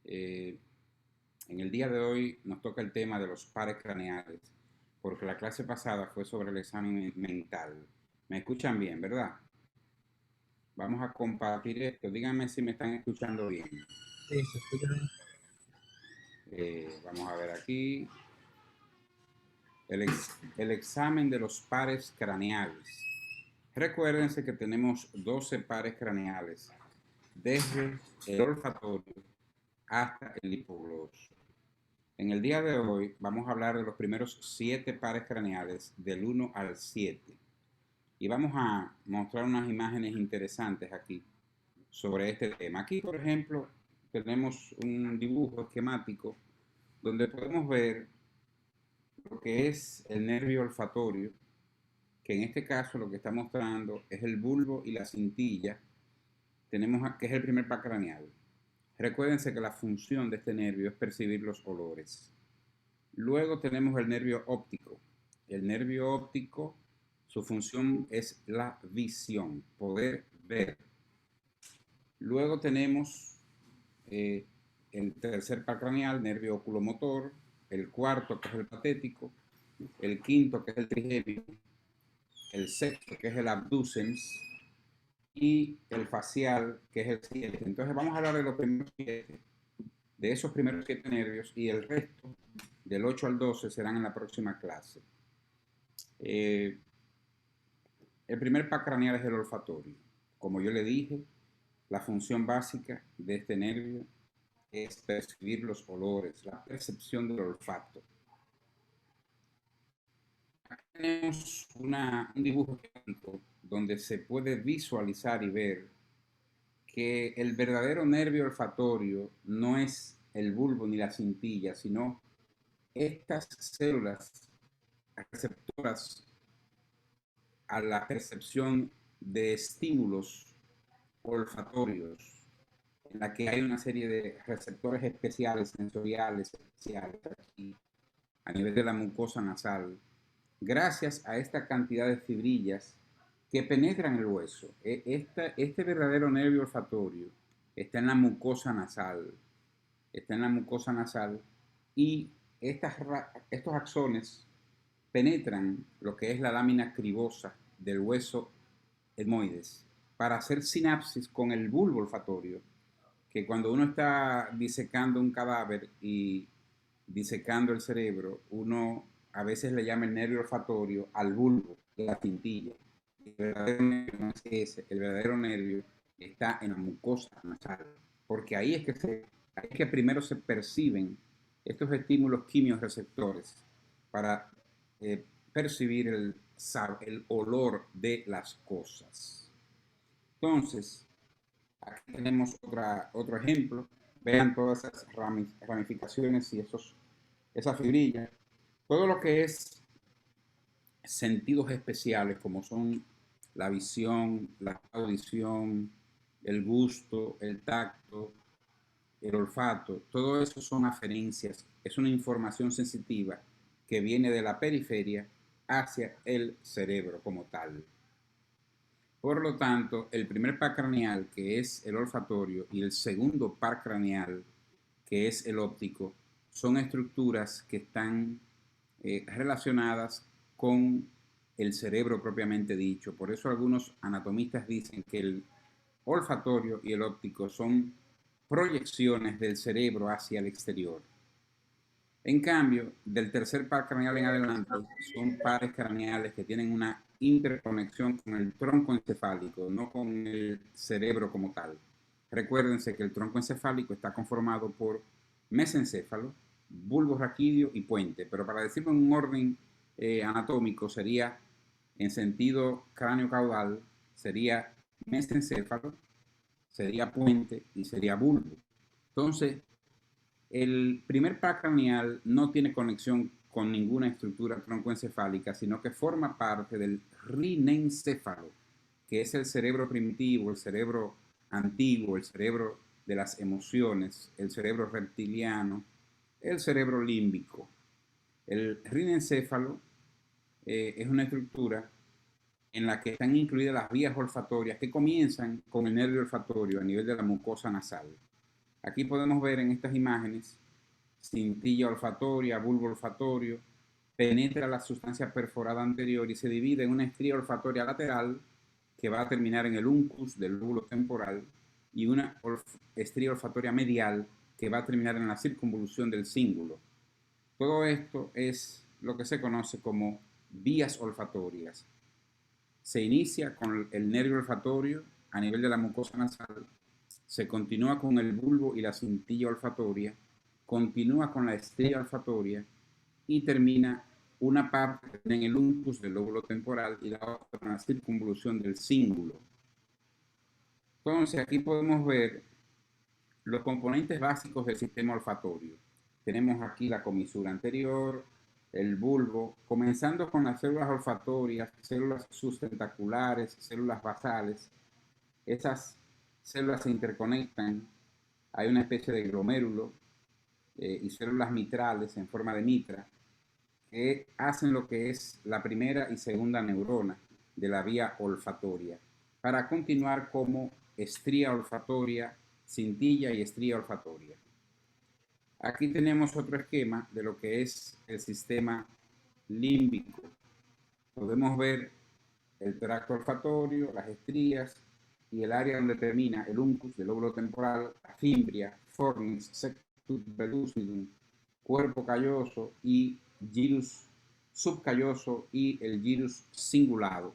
Eh, en el día de hoy nos toca el tema de los pares craneales, porque la clase pasada fue sobre el examen mental. ¿Me escuchan bien, verdad? Vamos a compartir esto. Díganme si me están escuchando bien. Sí, se escucha bien. Vamos a ver aquí. El examen de los pares craneales. Recuérdense que tenemos 12 pares craneales, desde el olfatorio hasta el hipogloso. En el día de hoy vamos a hablar de los primeros 7 pares craneales, del 1 al 7. Y vamos a mostrar unas imágenes interesantes aquí sobre este tema. Aquí, por ejemplo, tenemos un dibujo esquemático donde podemos ver lo que es el nervio olfatorio, que en este caso lo que está mostrando es el bulbo y la cintilla. Tenemos que es el primer par craneal. Recuérdense que la función de este nervio es percibir los olores. Luego tenemos el nervio óptico. El nervio óptico, su función es la visión, poder ver. Luego tenemos el tercer par craneal, nervio oculomotor. El cuarto, que es el patético. El quinto, que es el trigemio. El sexto, que es el abducens. Y el facial, que es el 7. Entonces vamos a hablar de los primeros 7, de esos primeros 7 nervios, y el resto, del 8 al 12, serán en la próxima clase. Eh, el primer par craneal es el olfatorio. Como yo le dije, la función básica de este nervio es percibir los olores, la percepción del olfato. Aquí tenemos un dibujo gráfico donde se puede visualizar y ver que el verdadero nervio olfatorio no es el bulbo ni la cintilla, sino estas células receptoras a la percepción de estímulos olfatorios, en la que hay una serie de receptores especiales, sensoriales, especiales, aquí, a nivel de la mucosa nasal, gracias a esta cantidad de fibrillas que penetran el hueso. Este verdadero nervio olfatorio está en la mucosa nasal, está en la mucosa nasal y estos axones penetran lo que es la lámina cribosa del hueso etmoides para hacer sinapsis con el bulbo olfatorio, que cuando uno está disecando un cadáver y disecando el cerebro, uno a veces le llama el nervio olfatorio al bulbo de la cintilla. El verdadero nervio no es ese, el verdadero nervio está en la mucosa nasal, porque ahí es que primero se perciben estos estímulos quimiorreceptores para percibir el olor de las cosas. Entonces, aquí tenemos otro ejemplo. Vean todas esas ramificaciones y esas fibrillas. Todo lo que es sentidos especiales, como son la visión, la audición, el gusto, el tacto, el olfato, todo eso son aferencias, es una información sensitiva que viene de la periferia hacia el cerebro como tal. Por lo tanto, el primer par craneal, que es el olfatorio, y el segundo par craneal, que es el óptico, son estructuras que están relacionadas con el cerebro propiamente dicho. Por eso algunos anatomistas dicen que el olfatorio y el óptico son proyecciones del cerebro hacia el exterior. En cambio, del tercer par craneal en adelante, son pares craneales que tienen una interconexión con el tronco encefálico, no con el cerebro como tal. Recuérdense que el tronco encefálico está conformado por mesencéfalo, bulbo raquídeo y puente, pero para decirlo en un orden anatómico sería, en sentido cráneo-caudal, sería mesencéfalo, sería puente y sería bulbo. Entonces, el primer par craneal no tiene conexión con ninguna estructura troncoencefálica, sino que forma parte del rinencéfalo, que es el cerebro primitivo, el cerebro antiguo, el cerebro de las emociones, el cerebro reptiliano, el cerebro límbico. El rinencéfalo es una estructura en la que están incluidas las vías olfatorias que comienzan con el nervio olfatorio a nivel de la mucosa nasal. Aquí podemos ver en estas imágenes cintilla olfatoria, bulbo olfatorio, penetra la sustancia perforada anterior y se divide en una estría olfatoria lateral que va a terminar en el uncus del lóbulo temporal y una estría olfatoria medial que va a terminar en la circunvolución del cíngulo. Todo esto es lo que se conoce como vías olfatorias. Se inicia con el nervio olfatorio a nivel de la mucosa nasal, se continúa con el bulbo y la cintilla olfatoria, continúa con la estría olfatoria y termina una parte en el uncus del lóbulo temporal y la otra en la circunvolución del cíngulo. Entonces aquí podemos ver los componentes básicos del sistema olfatorio. Tenemos aquí la comisura anterior, el bulbo, comenzando con las células olfatorias, células sustentaculares, células basales. Esas células se interconectan, hay una especie de glomérulo y células mitrales en forma de mitra que hacen lo que es la primera y segunda neurona de la vía olfatoria, para continuar como estría olfatoria, cintilla y estría olfatoria. Aquí tenemos otro esquema de lo que es el sistema límbico. Podemos ver el tracto olfatorio, las estrías y el área donde termina el uncus del lóbulo temporal, la fimbria, fornix, sectus pellucidum, cuerpo calloso y gyrus subcalloso y el gyrus cingulado.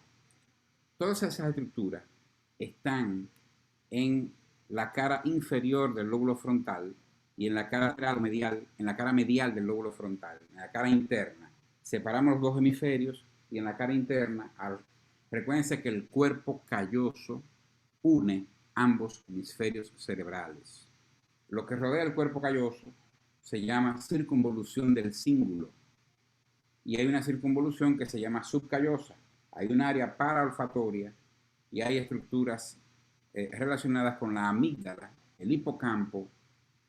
Todas esas estructuras están en la cara inferior del lóbulo frontal y en la cara medial, en la cara medial del lóbulo frontal, en la cara interna. Separamos los dos hemisferios y en la cara interna, recuérdense que el cuerpo calloso une ambos hemisferios cerebrales. Lo que rodea el cuerpo calloso se llama circunvolución del cíngulo y hay una circunvolución que se llama subcallosa. Hay un área paraolfatoria y hay estructuras relacionadas con la amígdala, el hipocampo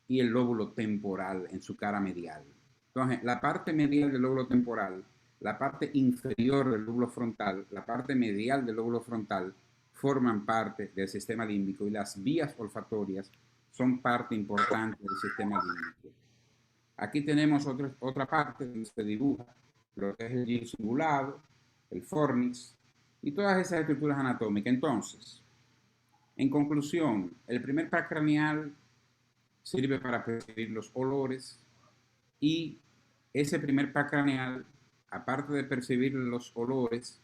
y el lóbulo temporal en su cara medial. Entonces, la parte medial del lóbulo temporal, la parte inferior del lóbulo frontal, la parte medial del lóbulo frontal forman parte del sistema límbico y las vías olfatorias son parte importante del sistema límbico. Aquí tenemos otra parte donde se dibuja lo que es el giro cingulado, el fornix y todas esas estructuras anatómicas. Entonces, en conclusión, el primer par craneal sirve para percibir los olores y ese primer par craneal, aparte de percibir los olores,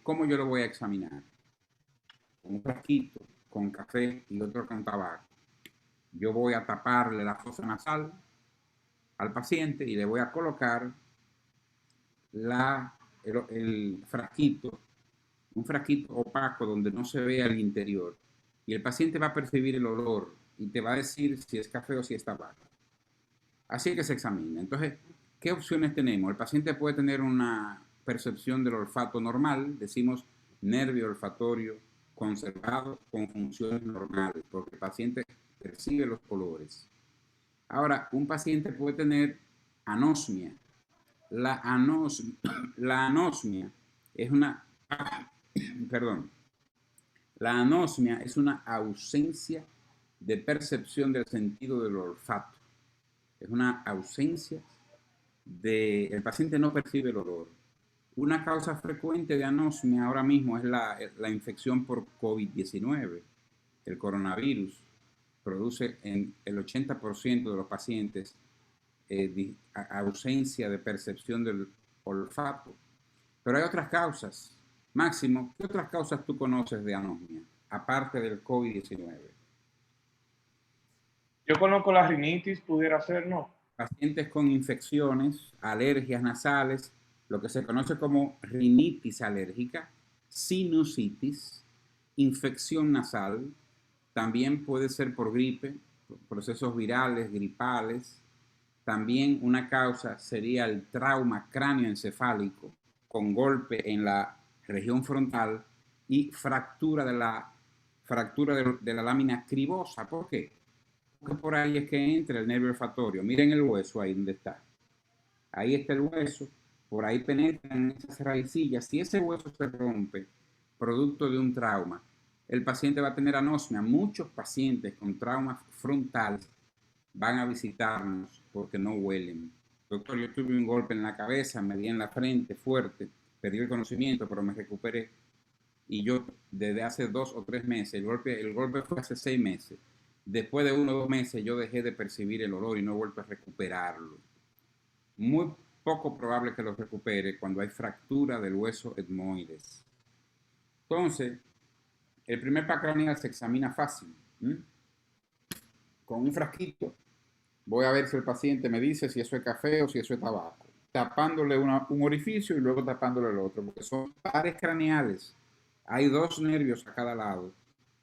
¿cómo yo lo voy a examinar? Con un frasquito, con café y otro con tabaco. Yo voy a taparle la fosa nasal al paciente y le voy a colocar el frasquito, un frasquito opaco donde no se vea el interior. Y el paciente va a percibir el olor y te va a decir si es café o si es tabaco. Así que se examina. Entonces, ¿qué opciones tenemos? El paciente puede tener una percepción del olfato normal, decimos nervio olfatorio conservado con funciones normales, porque el paciente percibe los olores. Ahora, un paciente puede tener anosmia. La anosmia es una, perdón, la anosmia es una ausencia de percepción del sentido del olfato. Es una ausencia el paciente no percibe el olor. Una causa frecuente de anosmia ahora mismo es la infección por COVID-19. El coronavirus produce en el 80% de los pacientes ausencia de percepción del olfato. Pero hay otras causas. Máximo, ¿qué otras causas tú conoces de anosmia, aparte del COVID-19? Yo conozco la rinitis, pudiera ser, ¿no? Pacientes con infecciones, alergias nasales, lo que se conoce como rinitis alérgica, sinusitis, infección nasal, también puede ser por gripe, procesos virales, gripales. También una causa sería el trauma cráneoencefálico con golpe en la región frontal y fractura de la lámina cribosa. ¿Por qué? Porque por ahí es que entra el nervio olfatorio. Miren el hueso ahí donde está. Ahí está el hueso, por ahí penetran esas raicillas. Si ese hueso se rompe, producto de un trauma, el paciente va a tener anosmia. Muchos pacientes con traumas frontales van a visitarnos porque no huelen. Doctor, yo tuve un golpe en la cabeza, me di en la frente fuerte, perdí el conocimiento, pero me recuperé. Y yo desde hace 2 o 3 meses, el golpe fue hace 6 meses. Después de 1 o 2 meses yo dejé de percibir el olor y no he vuelto a recuperarlo. Muy poco probable que lo recupere cuando hay fractura del hueso etmoides. Entonces, el primer PAC craneal se examina fácil. Con un frasquito voy a ver si el paciente me dice si eso es café o si eso es tabaco, tapándole un orificio y luego tapándole el otro, porque son pares craneales. Hay 2 nervios a cada lado,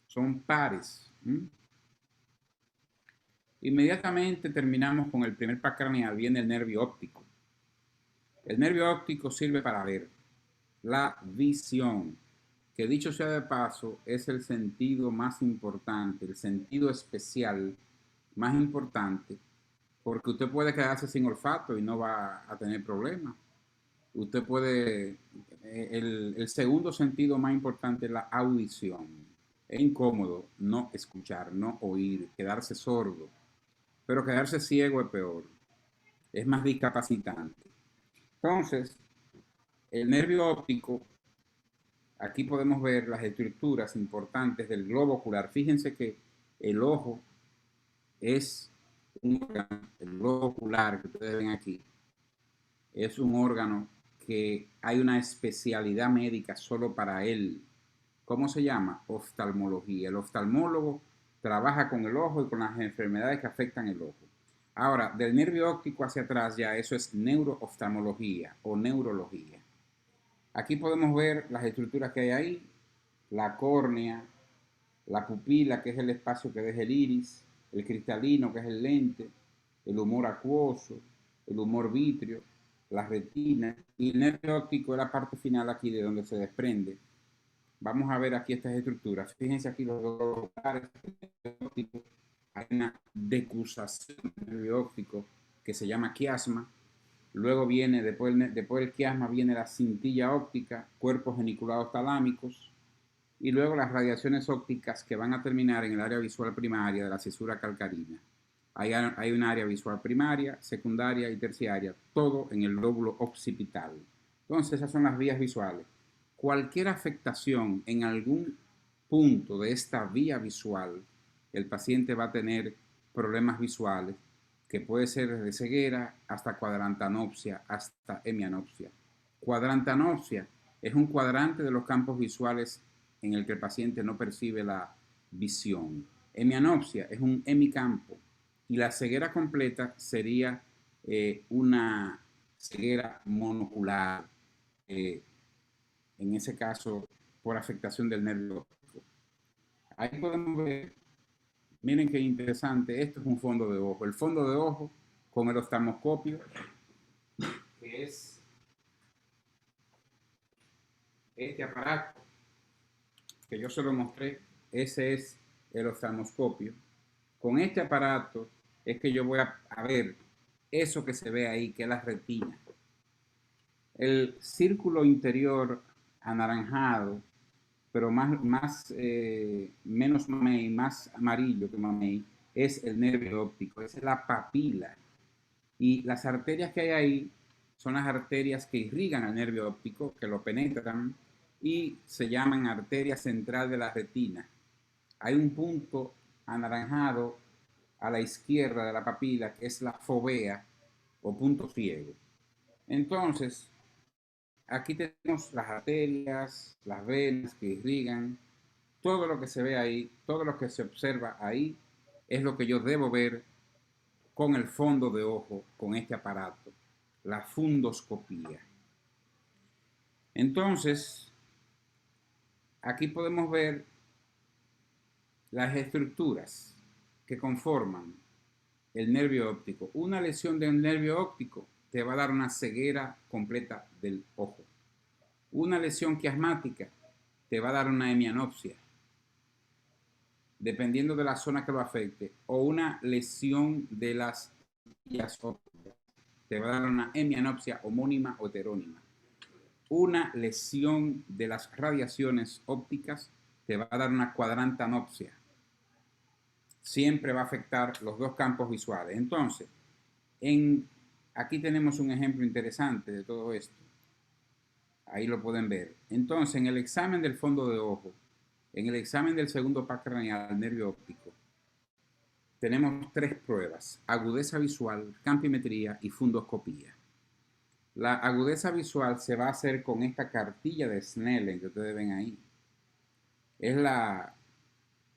son pares. Inmediatamente terminamos con el primer PAC craneal, viene el nervio óptico. El nervio óptico sirve para ver la visión, que dicho sea de paso, es el sentido más importante, el sentido especial más importante, porque usted puede quedarse sin olfato y no va a tener problemas. Usted puede, el segundo sentido más importante es la audición. Es incómodo no escuchar, no oír, quedarse sordo, pero quedarse ciego es peor, es más discapacitante. Entonces, el nervio óptico, aquí podemos ver las estructuras importantes del globo ocular. Fíjense que el ojo es un órgano, el globo ocular que ustedes ven aquí, es un órgano que hay una especialidad médica solo para él. ¿Cómo se llama? Oftalmología. El oftalmólogo trabaja con el ojo y con las enfermedades que afectan el ojo. Ahora, del nervio óptico hacia atrás ya eso es neurooftalmología o neurología. Aquí podemos ver las estructuras que hay ahí, la córnea, la pupila, que es el espacio que deja el iris, el cristalino, que es el lente, el humor acuoso, el humor vítreo, la retina, y el nervio óptico es la parte final aquí de donde se desprende. Vamos a ver aquí estas estructuras. Fíjense aquí los dos lugares. Hay una decusación del nervio óptico que se llama quiasma. Luego viene, después del quiasma, viene la cintilla óptica, cuerpos geniculados talámicos, y luego las radiaciones ópticas que van a terminar en el área visual primaria de la cisura calcarina. Hay un área visual primaria, secundaria y terciaria, todo en el lóbulo occipital. Entonces, esas son las vías visuales. Cualquier afectación en algún punto de esta vía visual, el paciente va a tener problemas visuales, que puede ser desde ceguera hasta cuadrantanopsia, hasta hemianopsia. Cuadrantanopsia es un cuadrante de los campos visuales en el que el paciente no percibe la visión. Hemianopsia es un hemicampo y la ceguera completa sería una ceguera monocular, en ese caso por afectación del nervio óptico. Ahí podemos ver, miren qué interesante, esto es un fondo de ojo. El fondo de ojo con el oftalmoscopio, que es este aparato que yo se lo mostré, ese es el oftalmoscopio. Con este aparato es que yo voy a ver eso que se ve ahí, que es la retina. El círculo interior anaranjado, pero menos mamey, más amarillo que mamey, es el nervio óptico, es la papila. Y las arterias que hay ahí son las arterias que irrigan al nervio óptico, que lo penetran y se llaman arteria central de la retina. Hay un punto anaranjado a la izquierda de la papila que es la fovea o punto ciego. Entonces, aquí tenemos las arterias, las venas que irrigan, todo lo que se ve ahí, todo lo que se observa ahí es lo que yo debo ver con el fondo de ojo, con este aparato, la fundoscopía. Entonces, aquí podemos ver las estructuras que conforman el nervio óptico. Una lesión de un nervio óptico te va a dar una ceguera completa del ojo. Una lesión quiasmática te va a dar una hemianopsia, dependiendo de la zona que lo afecte, o una lesión de las vías ópticas te va a dar una hemianopsia homónima o heterónima. Una lesión de las radiaciones ópticas te va a dar una cuadrantanopsia. Siempre va a afectar los dos campos visuales. Entonces, aquí tenemos un ejemplo interesante de todo esto. Ahí lo pueden ver. Entonces, en el examen del fondo de ojo, en el examen del segundo par craneal, nervio óptico, tenemos 3 pruebas: agudeza visual, campimetría y fundoscopía. La agudeza visual se va a hacer con esta cartilla de Snellen que ustedes ven ahí. Es la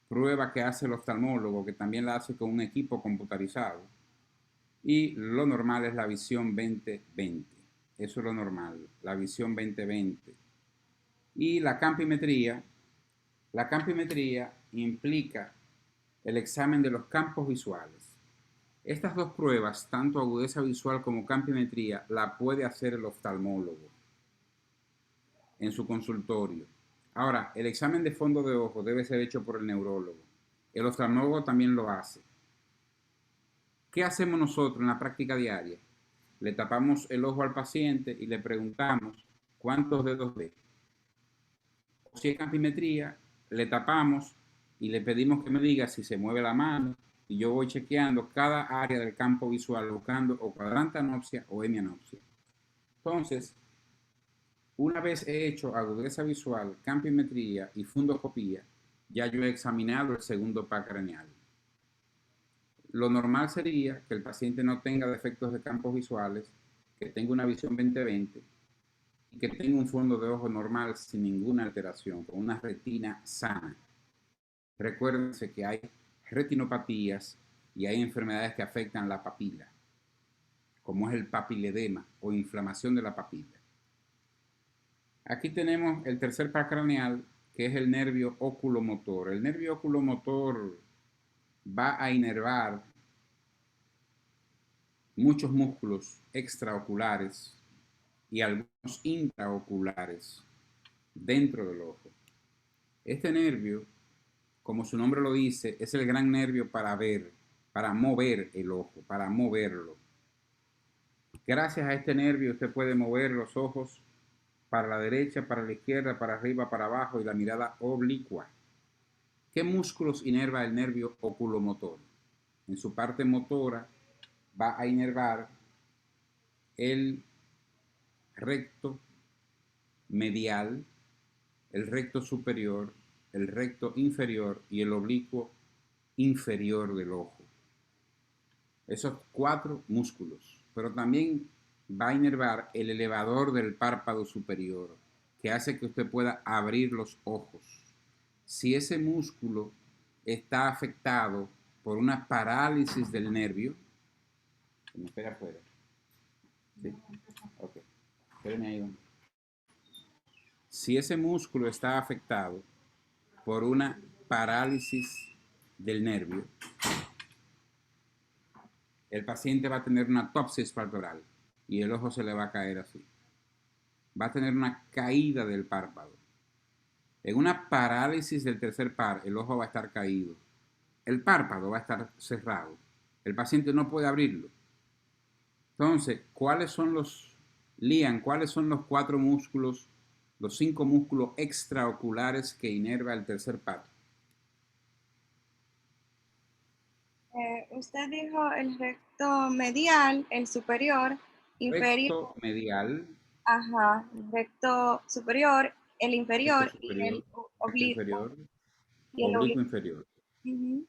prueba que hace el oftalmólogo, que también la hace con un equipo computarizado. Y lo normal es la visión 20/20. Eso es lo normal, la visión 20/20. Y la campimetría implica el examen de los campos visuales. Estas 2 pruebas, tanto agudeza visual como campimetría, la puede hacer el oftalmólogo en su consultorio. Ahora, el examen de fondo de ojo debe ser hecho por el neurólogo. El oftalmólogo también lo hace. ¿Qué hacemos nosotros en la práctica diaria? Le tapamos el ojo al paciente y le preguntamos cuántos dedos ve. Si es campimetría, le tapamos y le pedimos que me diga si se mueve la mano, y yo voy chequeando cada área del campo visual buscando o cuadrantanopsia o hemianopsia. Entonces, una vez he hecho agudeza visual, campimetría y fundoscopía, ya yo he examinado el segundo par craneal. Lo normal sería que el paciente no tenga defectos de campos visuales, que tenga una visión 20/20 y que tenga un fondo de ojo normal sin ninguna alteración, con una retina sana. Recuérdense que hay retinopatías y hay enfermedades que afectan la papila, como es el papiledema o inflamación de la papila. Aquí tenemos el tercer par craneal, que es el nervio oculomotor. El nervio oculomotor va a inervar muchos músculos extraoculares y algunos intraoculares dentro del ojo. Este nervio, como su nombre lo dice, es el gran nervio para ver, para mover el ojo, para moverlo. Gracias a este nervio usted puede mover los ojos para la derecha, para la izquierda, para arriba, para abajo y la mirada oblicua. ¿Qué músculos inerva el nervio oculomotor? En su parte motora va a inervar el recto medial, el recto superior, el recto inferior y el oblicuo inferior del ojo. Esos 4 músculos. Pero también va a inervar el elevador del párpado superior, que hace que usted pueda abrir los ojos. Si ese músculo está afectado por una parálisis del nervio, me espera afuera. ¿Sí? Ok. Espérenme ahí. Si ese músculo está afectado por una parálisis del nervio, el paciente va a tener una topsis palpebral y el ojo se le va a caer así. Va a tener una caída del párpado. En una parálisis del tercer par, el ojo va a estar caído. El párpado va a estar cerrado. El paciente no puede abrirlo. Entonces, ¿cuáles son los 4 músculos, los 5 músculos extraoculares que inerva el tercer par? Usted dijo el recto medial, el superior, inferior. Recto medial. Ajá, el recto superior, el Recto inferior y superior, el recto oblicuo. inferior, Y el oblicuo oblicuo. inferior. Ujú.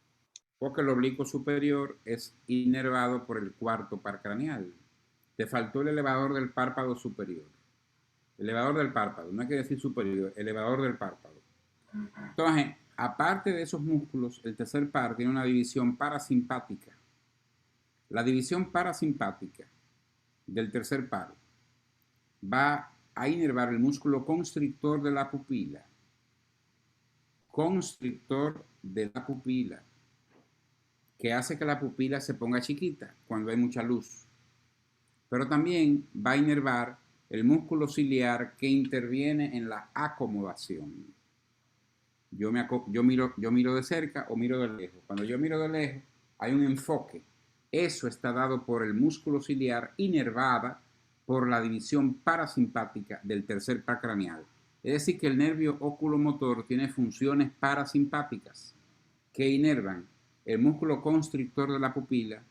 Porque el oblicuo superior es inervado por el cuarto par craneal. Te faltó el elevador del párpado superior. Elevador del párpado, no hay que decir superior, elevador del párpado. Entonces, aparte de esos músculos, el tercer par tiene una división parasimpática. La división parasimpática del tercer par va a inervar el músculo constrictor de la pupila. Constrictor de la pupila, que hace que la pupila se ponga chiquita cuando hay mucha luz. Pero también va a inervar el músculo ciliar que interviene en la acomodación. Yo miro de cerca o miro de lejos. Cuando yo miro de lejos, hay un enfoque. Eso está dado por el músculo ciliar inervada por la división parasimpática del tercer par craneal. Es decir, que el nervio oculomotor tiene funciones parasimpáticas que inervan el músculo constrictor de la pupila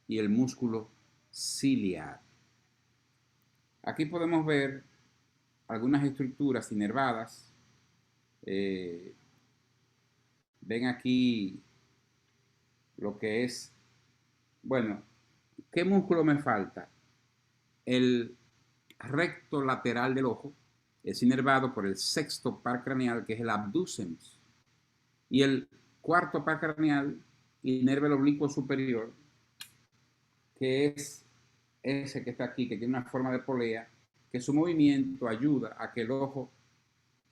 y el músculo ciliar. Aquí podemos ver algunas estructuras inervadas. Ven aquí lo que es, bueno, ¿qué músculo me falta? El recto lateral del ojo es inervado por el sexto par craneal, que es el abducens, y el cuarto par craneal inerva el oblicuo superior, que es ese que está aquí, que tiene una forma de polea, que su movimiento ayuda a que el ojo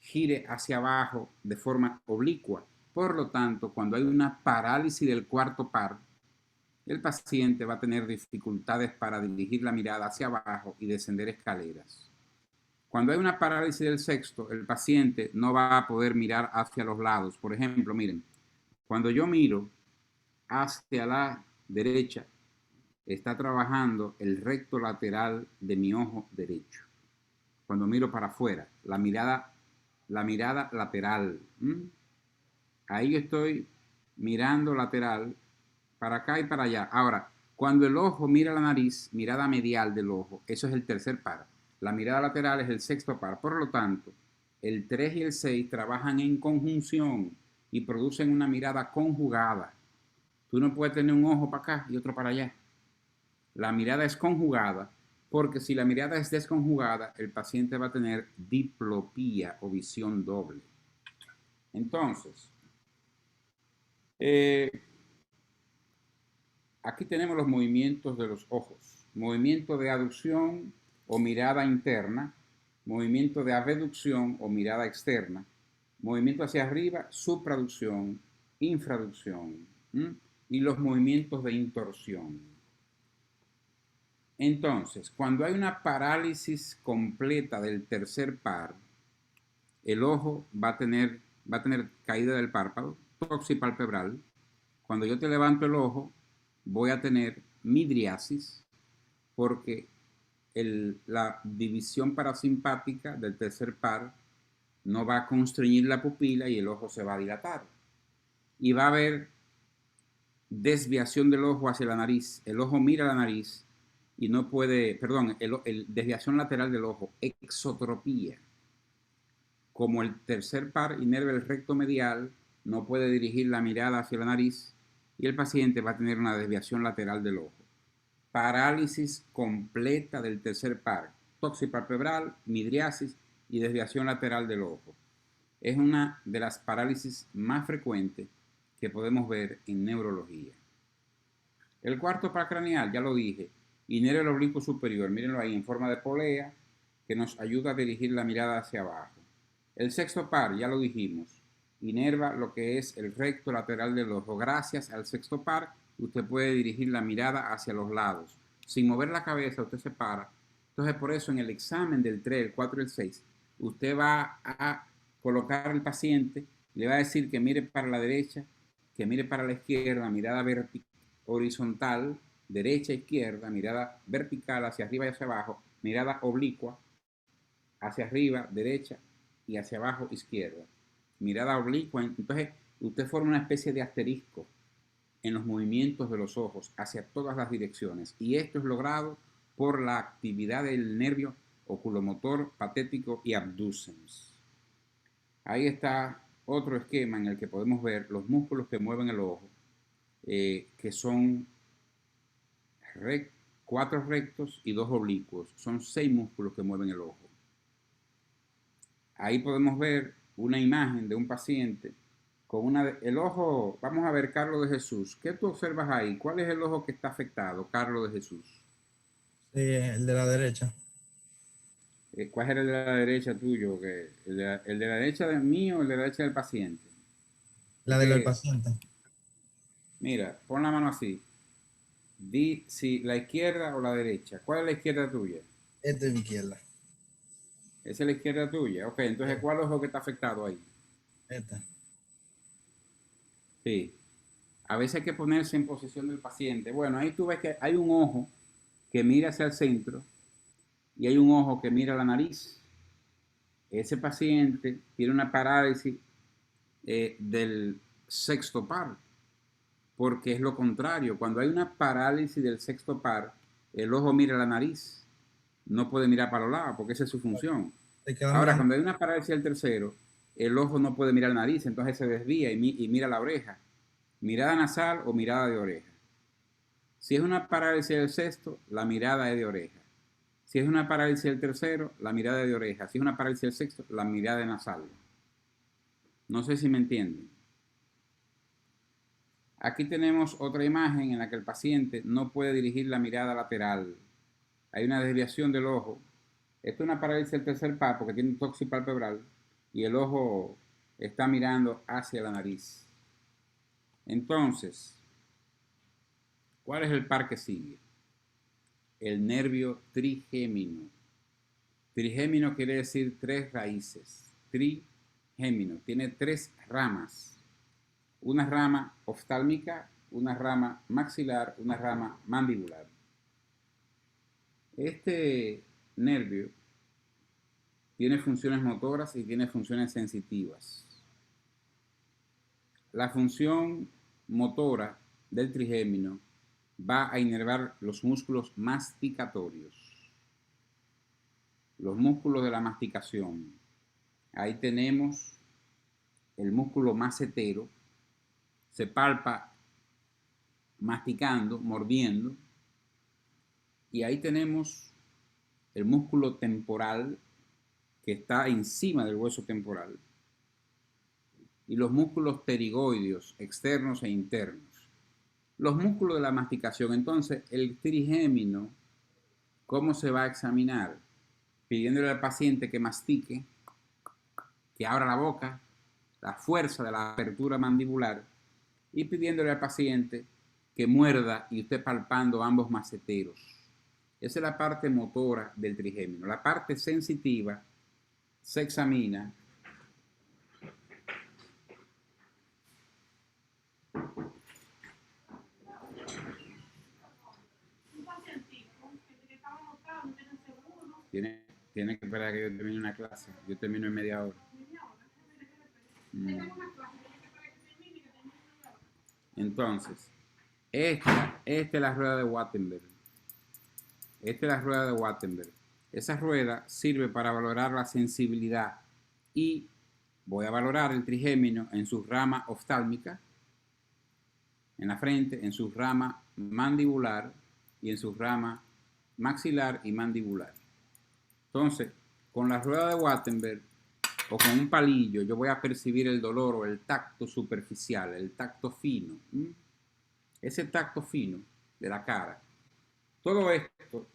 gire hacia abajo de forma oblicua. Por lo tanto, cuando hay una parálisis del cuarto par, el paciente va a tener dificultades para dirigir la mirada hacia abajo y descender escaleras. Cuando hay una parálisis del sexto, el paciente no va a poder mirar hacia los lados. Por ejemplo, miren, cuando yo miro hacia la derecha, está trabajando el recto lateral de mi ojo derecho. Cuando miro para afuera, la mirada lateral. Ahí yo estoy mirando lateral para acá y para allá. Ahora, cuando el ojo mira la nariz, mirada medial del ojo, eso es el tercer par. La mirada lateral es el sexto par. Por lo tanto, el 3 y el 6 trabajan en conjunción y producen una mirada conjugada. Tú no puedes tener un ojo para acá y otro para allá. La mirada es conjugada, porque si la mirada es desconjugada, el paciente va a tener diplopía o visión doble. Entonces, aquí tenemos los movimientos de los ojos. Movimiento de aducción o mirada interna, movimiento de abducción o mirada externa, movimiento hacia arriba, supraducción, infraducción, y los movimientos de intorsión. Entonces, cuando hay una parálisis completa del tercer par, el ojo va a tener caída del párpado, toxipalpebral. Cuando yo te levanto el ojo, voy a tener midriasis, porque la división parasimpática del tercer par no va a constreñir la pupila y el ojo se va a dilatar. Y va a haber desviación del ojo hacia la nariz. El ojo mira la nariz y no puede, perdón, desviación lateral del ojo, exotropía. Como el tercer par inerva el recto medial, no puede dirigir la mirada hacia la nariz y el paciente va a tener una desviación lateral del ojo. Parálisis completa del tercer par, toxipalpebral, midriasis y desviación lateral del ojo. Es una de las parálisis más frecuentes que podemos ver en neurología. El cuarto par craneal, ya lo dije, inerva el oblicuo superior, mírenlo ahí en forma de polea, que nos ayuda a dirigir la mirada hacia abajo. El sexto par, ya lo dijimos, inerva lo que es el recto lateral del ojo. Gracias al sexto par, usted puede dirigir la mirada hacia los lados. Sin mover la cabeza, usted se para. Entonces, por eso en el examen del 3, el 4 y el 6, usted va a colocar al paciente, le va a decir que mire para la derecha, que mire para la izquierda, mirada horizontal, derecha, izquierda, mirada vertical hacia arriba y hacia abajo, mirada oblicua, hacia arriba, derecha, y hacia abajo, izquierda. Mirada oblicua. Entonces, usted forma una especie de asterisco en los movimientos de los ojos hacia todas las direcciones. Y esto es logrado por la actividad del nervio oculomotor, patético y abducens. Ahí está otro esquema en el que podemos ver los músculos que mueven el ojo, que son 4 rectos y 2 oblicuos. Son 6 músculos que mueven el ojo. Ahí podemos ver una imagen de un paciente con el ojo. Vamos a ver, Carlos de Jesús. ¿Qué tú observas ahí? ¿Cuál es el ojo que está afectado, Carlos de Jesús? Sí, el de la derecha. ¿Cuál es el de la derecha tuyo? ¿El de la derecha del mío o el de la derecha del paciente? La del paciente. Mira, pon la mano así. Di si la izquierda o la derecha. ¿Cuál es la izquierda tuya? Esta es mi izquierda. Esa es la izquierda tuya. Ok, entonces, ¿cuál ojo que está afectado ahí? Esta. Sí. A veces hay que ponerse en posición del paciente. Bueno, ahí tú ves que hay un ojo que mira hacia el centro y hay un ojo que mira la nariz. ese paciente tiene una parálisis del sexto par, porque es lo contrario. Cuando hay una parálisis del sexto par, el ojo mira la nariz, no puede mirar para los lados, porque esa es su función. Se queda Ahora, mirando. cuando hay una parálisis del tercero, el ojo no puede mirar la nariz, entonces se desvía y mira la oreja. Mirada nasal o mirada de oreja. Si es una parálisis del sexto, la mirada es de oreja. Si es una parálisis del tercero, la mirada es de oreja. Si es una parálisis del sexto, la mirada es nasal. No sé si me entienden. Aquí tenemos otra imagen en la que el paciente no puede dirigir la mirada lateral. Hay una desviación del ojo. Esto es una parálisis del tercer par porque tiene un tóxico palpebral y el ojo está mirando hacia la nariz. Entonces, ¿cuál es el par que sigue? El nervio trigémino. Trigémino quiere decir tres raíces. Trigémino tiene tres ramas. Una rama oftálmica, una rama maxilar, una rama mandibular. Este nervio tiene funciones motoras y tiene funciones sensitivas. La función motora del trigémino va a inervar los músculos masticatorios, los músculos de la masticación. Ahí tenemos el músculo macetero, se palpa masticando, mordiendo, y ahí tenemos el músculo temporal que está encima del hueso temporal y los músculos pterigoideos externos e internos. Los músculos de la masticación. Entonces, el trigémino, ¿cómo se va a examinar? Pidiéndole al paciente que mastique, que abra la boca, la fuerza de la apertura mandibular, y pidiéndole al paciente que muerda y usted palpando ambos maceteros. Esa es la parte motora del trigémino. La parte sensitiva se examina tiene que esperar a que yo termine una clase. Yo termino en media hora. Entonces, esta es la rueda de Wattenberg. Esta es la rueda de Wattenberg. Esa rueda sirve para valorar la sensibilidad y voy a valorar el trigémino en su rama oftálmica, en la frente, en su rama mandibular y en su rama maxilar y mandibular. Entonces, con la rueda de Wattenberg o con un palillo, yo voy a percibir el dolor o el tacto superficial, el tacto fino. Ese tacto fino de la cara. Todo esto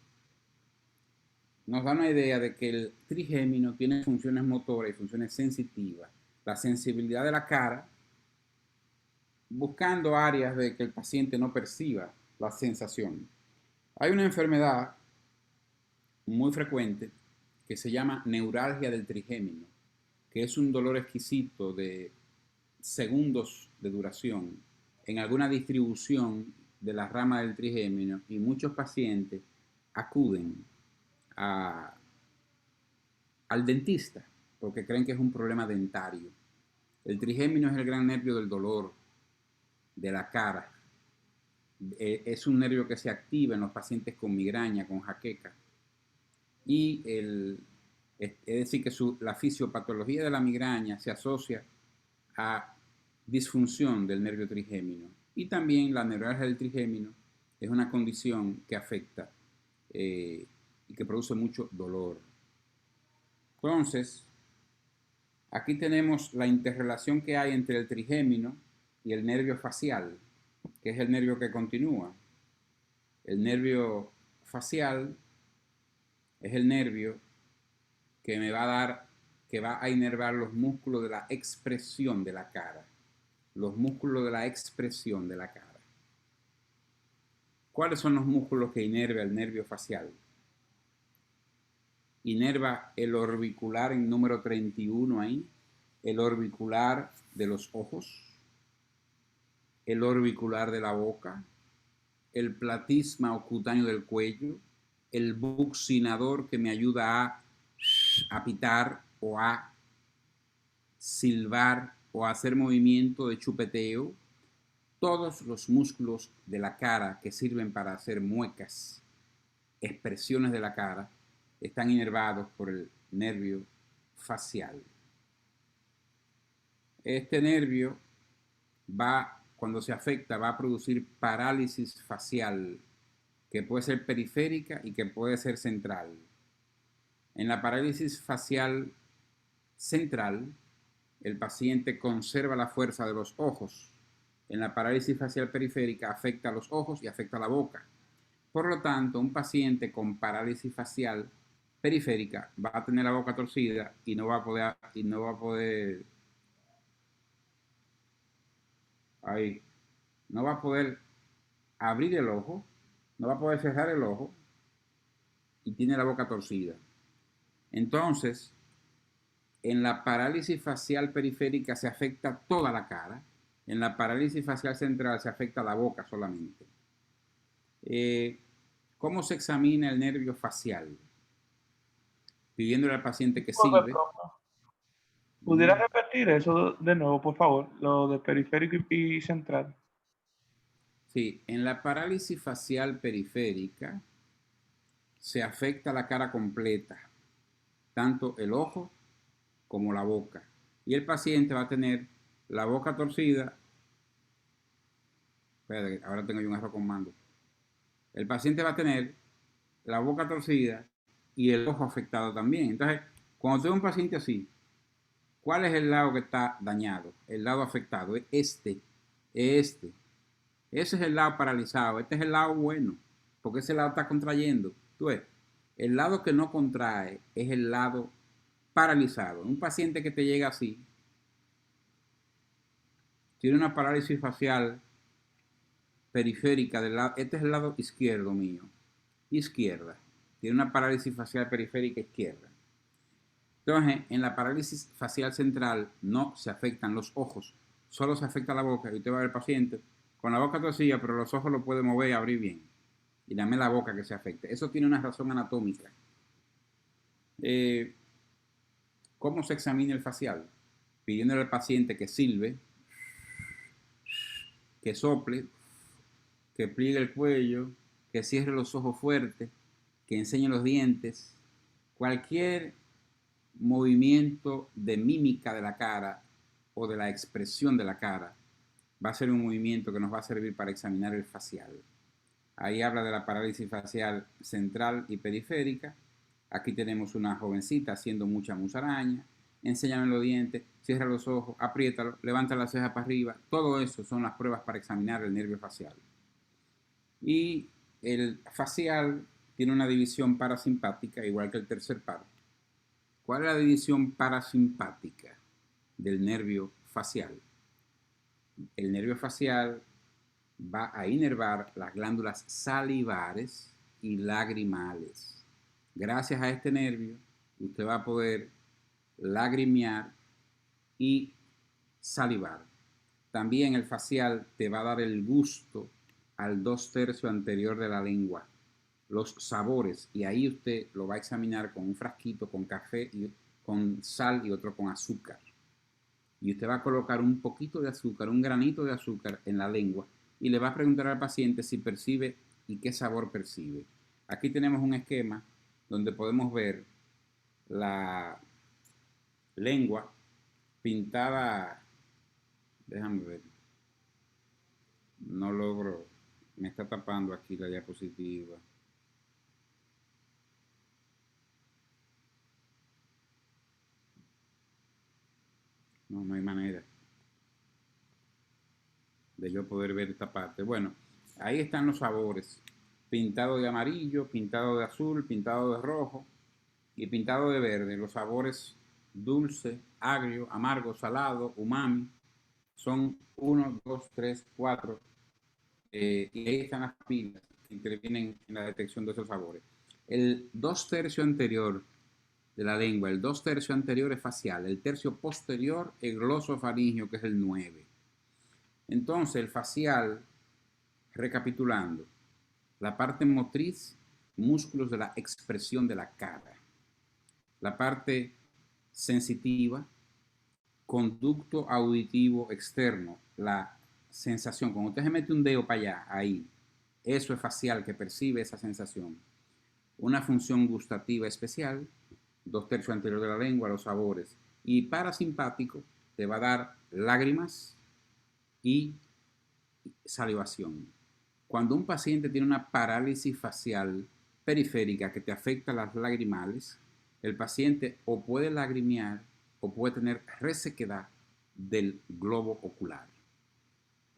nos da una idea de que el trigémino tiene funciones motoras y funciones sensitivas. La sensibilidad de la cara, buscando áreas de que el paciente no perciba la sensación. Hay una enfermedad muy frecuente que se llama neuralgia del trigémino, que es un dolor exquisito de segundos de duración en alguna distribución de la rama del trigémino, y muchos pacientes acuden al dentista porque creen que es un problema dentario. El trigémino es el gran nervio del dolor de la cara. Es un nervio que se activa en los pacientes con migraña, con jaqueca. Y es decir, que la fisiopatología de la migraña se asocia a disfunción del nervio trigémino. Y también la neuralgia del trigémino es una condición que afecta y que produce mucho dolor. Entonces, aquí tenemos la interrelación que hay entre el trigémino y el nervio facial, que es el nervio que continúa. El nervio facial es el nervio que me va a dar, que va a inervar los músculos de la expresión de la cara. Los músculos de la expresión de la cara. ¿Cuáles son los músculos que inerva el nervio facial? Inerva el orbicular en número 31 ahí, el orbicular de los ojos, el orbicular de la boca, el platisma o cutáneo del cuello, el buccinador que me ayuda a pitar o a silbar o a hacer movimiento de chupeteo. Todos los músculos de la cara que sirven para hacer muecas, expresiones de la cara, están inervados por el nervio facial. Este nervio cuando se afecta, va a producir parálisis facial, que puede ser periférica y que puede ser central. En la parálisis facial central, el paciente conserva la fuerza de los ojos. En la parálisis facial periférica afecta a los ojos y afecta a la boca. Por lo tanto, un paciente con parálisis facial periférica va a tener la boca torcida y no va a poder abrir el ojo, no va a poder cerrar el ojo y tiene la boca torcida. Entonces, en la parálisis facial periférica se afecta toda la cara. En la parálisis facial central se afecta la boca solamente. ¿Cómo se examina el nervio facial? Pidiéndole al paciente que silbe. ¿Pudiera repetir eso de nuevo, por favor? Lo de periférico y central. Sí, en la parálisis facial periférica se afecta la cara completa, tanto el ojo como la boca. Y el paciente va a tener la boca torcida. Espérate, ahora tengo yo un error con mando. El paciente va a tener la boca torcida y el ojo afectado también. Entonces, cuando tengo un paciente así, ¿cuál es el lado que está dañado? El lado afectado es este. Ese es el lado paralizado. Este es el lado bueno, porque ese lado está contrayendo. ¿Tú ves? El lado que no contrae es el lado paralizado. Un paciente que te llega así tiene una parálisis facial periférica del lado. Este es el lado izquierdo mío. Izquierda. Tiene una parálisis facial periférica izquierda. Entonces, en la parálisis facial central no se afectan los ojos, solo se afecta la boca. Y usted va a ver el paciente con la boca torcida, pero los ojos lo puede mover y abrir bien. Y dame la boca que se afecte. Eso tiene una razón anatómica. ¿Cómo se examina el facial? Pidiéndole al paciente que silbe, que sople, que pliegue el cuello, que cierre los ojos fuertes, que enseñe los dientes. Cualquier movimiento de mímica de la cara o de la expresión de la cara va a ser un movimiento que nos va a servir para examinar el facial. Ahí habla de la parálisis facial central y periférica. Aquí tenemos una jovencita haciendo mucha musaraña. Enséñame los dientes, cierra los ojos, apriétalo, levanta las cejas para arriba. Todo eso son las pruebas para examinar el nervio facial. Y el facial tiene una división parasimpática, igual que el tercer par. ¿Cuál es la división parasimpática del nervio facial? El nervio facial va a inervar las glándulas salivares y lagrimales. Gracias a este nervio, usted va a poder lagrimear y salivar. También el facial te va a dar el gusto al 2/3 anterior de la lengua, los sabores, y ahí usted lo va a examinar con un frasquito con café y con sal y otro con azúcar. Y usted va a colocar un poquito de azúcar, un granito de azúcar en la lengua y le va a preguntar al paciente si percibe y qué sabor percibe. Aquí tenemos un esquema donde podemos ver la lengua pintada. Déjame ver. No logro. Me está tapando aquí la diapositiva. No hay manera de yo poder ver esta parte. Bueno, ahí están los sabores. Pintado de amarillo, pintado de azul, pintado de rojo y pintado de verde. Los sabores dulce, agrio, amargo, salado, umami. Son 1, 2, 3, 4. Y ahí están las pilas que intervienen en la detección de esos sabores. El 2/3 anterior de la lengua, el 2/3 anterior es facial, el tercio posterior es glosofaringeo, que es el 9. Entonces, el facial, recapitulando, la parte motriz, músculos de la expresión de la cara. La parte sensitiva, conducto auditivo externo, la sensación. Cuando usted se mete un dedo para allá, ahí, eso es facial que percibe esa sensación. Una función gustativa especial, 2/3 anterior de la lengua, los sabores. Y parasimpático te va a dar lágrimas y salivación. Cuando un paciente tiene una parálisis facial periférica que te afecta las lagrimales, el paciente o puede lagrimear o puede tener resequedad del globo ocular.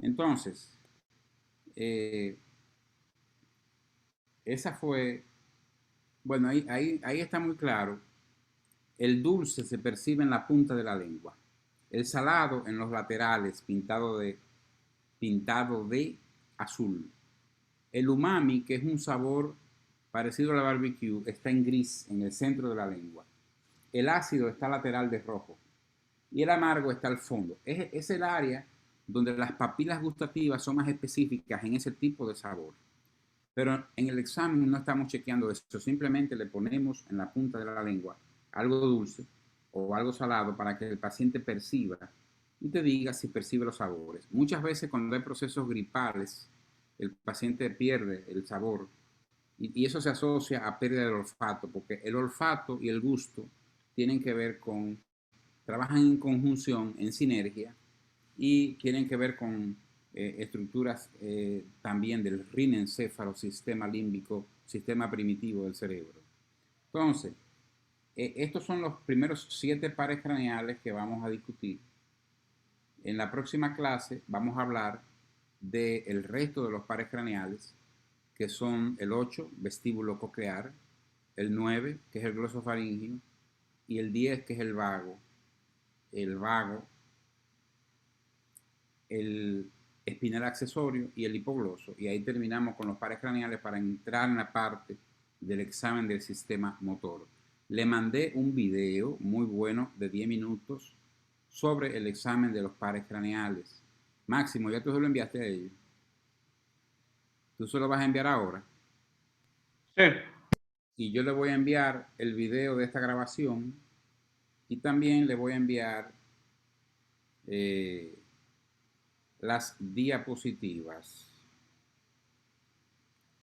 Entonces, esa fue, bueno, ahí está muy claro. El dulce se percibe en la punta de la lengua. El salado en los laterales, pintado de azul. El umami, que es un sabor parecido al barbecue, está en gris en el centro de la lengua. El ácido está lateral de rojo. Y el amargo está al fondo. Es el área donde las papilas gustativas son más específicas en ese tipo de sabor. Pero en el examen no estamos chequeando eso, simplemente le ponemos en la punta de la lengua algo dulce o algo salado para que el paciente perciba y te diga si percibe los sabores. Muchas veces cuando hay procesos gripales, el paciente pierde el sabor y eso se asocia a pérdida del olfato, porque el olfato y el gusto tienen que ver con, trabajan en conjunción, en sinergia, y tienen que ver con estructuras también del rinencéfalo, sistema límbico, sistema primitivo del cerebro. Entonces, estos son los primeros 7 pares craneales que vamos a discutir. En la próxima clase vamos a hablar del resto de los pares craneales, que son el 8, vestíbulo coclear, el 9, que es el glosofaringio, y el 10, que es el vago, el espinal accesorio y el hipogloso. Y ahí terminamos con los pares craneales para entrar en la parte del examen del sistema motor. Le mandé un video muy bueno de 10 minutos sobre el examen de los pares craneales. Máximo, ya tú se lo enviaste a ellos. Tú se lo vas a enviar ahora. Sí. Y yo le voy a enviar el video de esta grabación y también le voy a enviar las diapositivas.